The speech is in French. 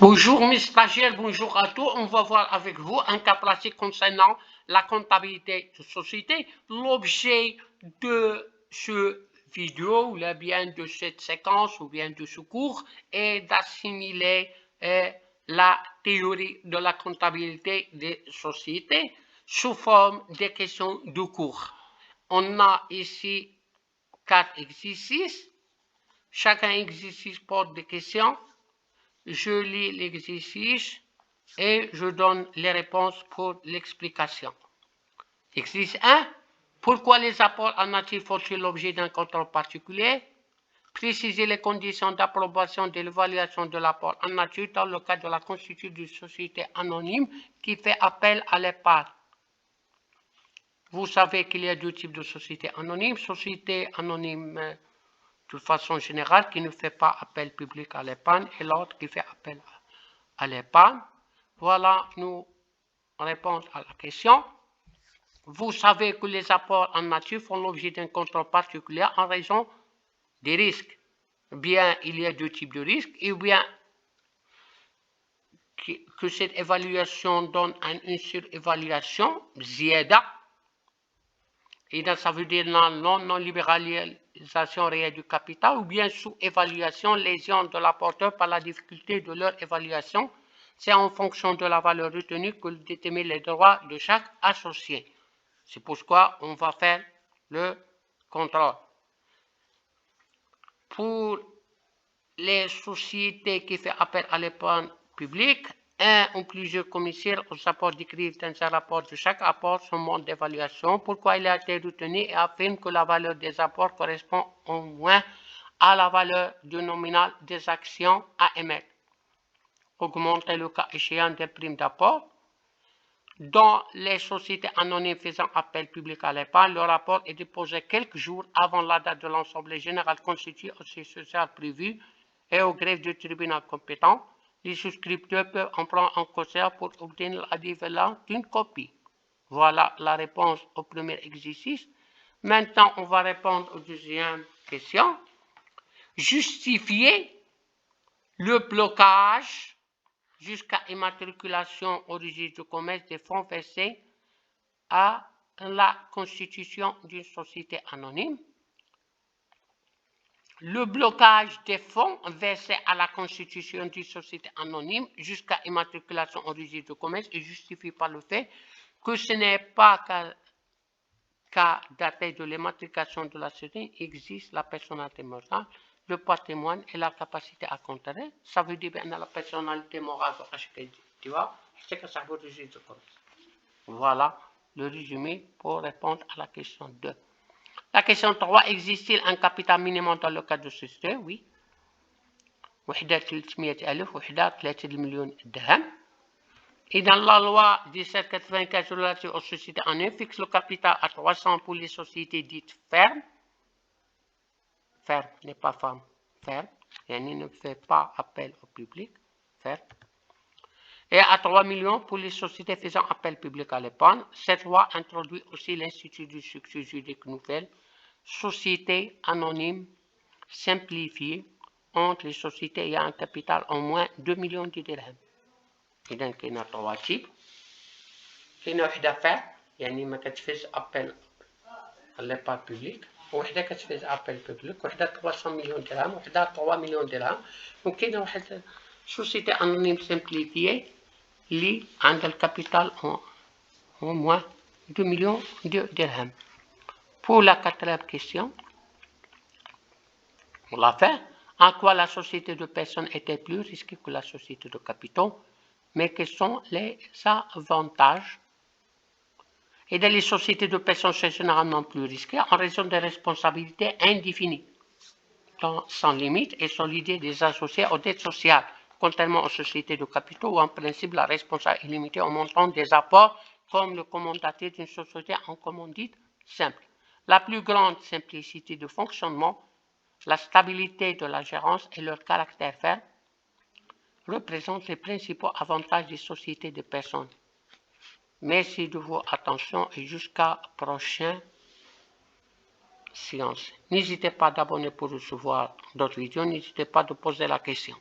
Bonjour mes stagiaires, bonjour à tous. On va voir avec vous un cas pratique concernant la comptabilité de société. L'objet de ce vidéo ou bien de cette séquence ou bien de ce cours est d'assimiler la théorie de la comptabilité des sociétés sous forme de questions de cours. On a ici 4 exercices. Chacun exercice porte des questions. Je lis l'exercice et je donne les réponses pour l'explication. Exercice 1. Pourquoi les apports en nature font-ils l'objet d'un contrôle particulier? Préciser les conditions d'approbation de l'évaluation de l'apport en nature dans le cadre de la constitution d'une société anonyme qui fait appel à l'épargne. Vous savez qu'il y a deux types de sociétés anonymes. Société anonyme de façon générale qui ne fait pas appel public à l'épargne et l'autre qui fait appel à l'épargne. Voilà nos réponses à la question. Vous savez que les apports en nature font l'objet d'un contrôle particulier en raison des risques. Bien, il y a deux types de risques, et bien que cette évaluation donne une surévaluation, ziada, et donc ça veut dire non-libéralisation réelle du capital, ou bien sous-évaluation, lésion de l'apporteur par la difficulté de leur évaluation. C'est en fonction de la valeur retenue que détermine les droits de chaque associé. C'est pourquoi on va faire le contrôle. Pour les sociétés qui font appel à l'épargne publique, un ou plusieurs commissaires aux apports décrivent dans un rapport de chaque apport son mode d'évaluation, pourquoi il a été retenu et affirme que la valeur des apports correspond au moins à la valeur du nominal des actions à émettre. Augmenter le cas échéant des primes d'apport. Dans les sociétés anonymes faisant appel public à l'épargne, le rapport est déposé quelques jours avant la date de l'Assemblée générale constituée au siège social prévu et au greffe du tribunal compétent. Les souscripteurs peuvent en prendre en conserve pour obtenir l'équivalent d'une copie. Voilà la réponse au premier exercice. Maintenant, on va répondre aux deuxième question. Justifier le blocage jusqu'à immatriculation au registre du commerce des fonds versés à la constitution d'une société anonyme. Le blocage des fonds versés à la constitution d'une société anonyme jusqu'à immatriculation au registre du commerce est justifié par le fait que ce n'est pas qu'à dater de l'immatriculation de la société existe la personnalité morale, le patrimoine et la capacité à contraire. Ça veut dire bien la personnalité morale, tu vois, c'est que ça veut dire registre du commerce. Voilà le résumé pour répondre à la question 2. La question 3, existe-t-il un capital minimum dans le cadre de société? Oui. وحدة 300,000 وحدة 3 مليون درهم. Et dans la loi 1795 relative aux sociétés anonymes, fixe le capital à 300 pour les sociétés dites fermes. Ferme n'est pas femme, ferme. Elle ne fait pas appel au public. Ferme. Et à 3 millions pour les sociétés faisant appel public à l'épargne. Cette loi introduit aussi l'Institut du succès juridique nouvelle, société anonyme simplifiée entre les sociétés ayant un capital au moins 2 millions de dirhams. إذا كاين 3 types. كاين وحدة فير يعني ما كتفيز appel à l'épargne publique، وحدة كتفيز appel public، وحدة 300 مليون درهم، وحدة 3 مليون درهم، وكاينة واحد société anonyme simplifiée اللي عندها الكابيتال au moins 2 millions de dirhams. Pour la quatrième question, on l'a fait. En quoi la société de personnes était plus risquée que la société de capitaux? Mais quels sont les avantages? Et dans les sociétés de personnes, c'est généralement plus risqué en raison des responsabilités indéfinies, sans limite et sans l'idée des associés aux dettes sociales, contrairement aux sociétés de capitaux où en principe la responsabilité est limitée au montant des apports comme le commanditaire d'une société en commandite simple. La plus grande simplicité de fonctionnement, la stabilité de la gérance et leur caractère ferme représentent les principaux avantages des sociétés de personnes. Merci de votre attention et jusqu'à prochaine séance. N'hésitez pas d'abonner pour recevoir d'autres vidéos, n'hésitez pas de poser la question.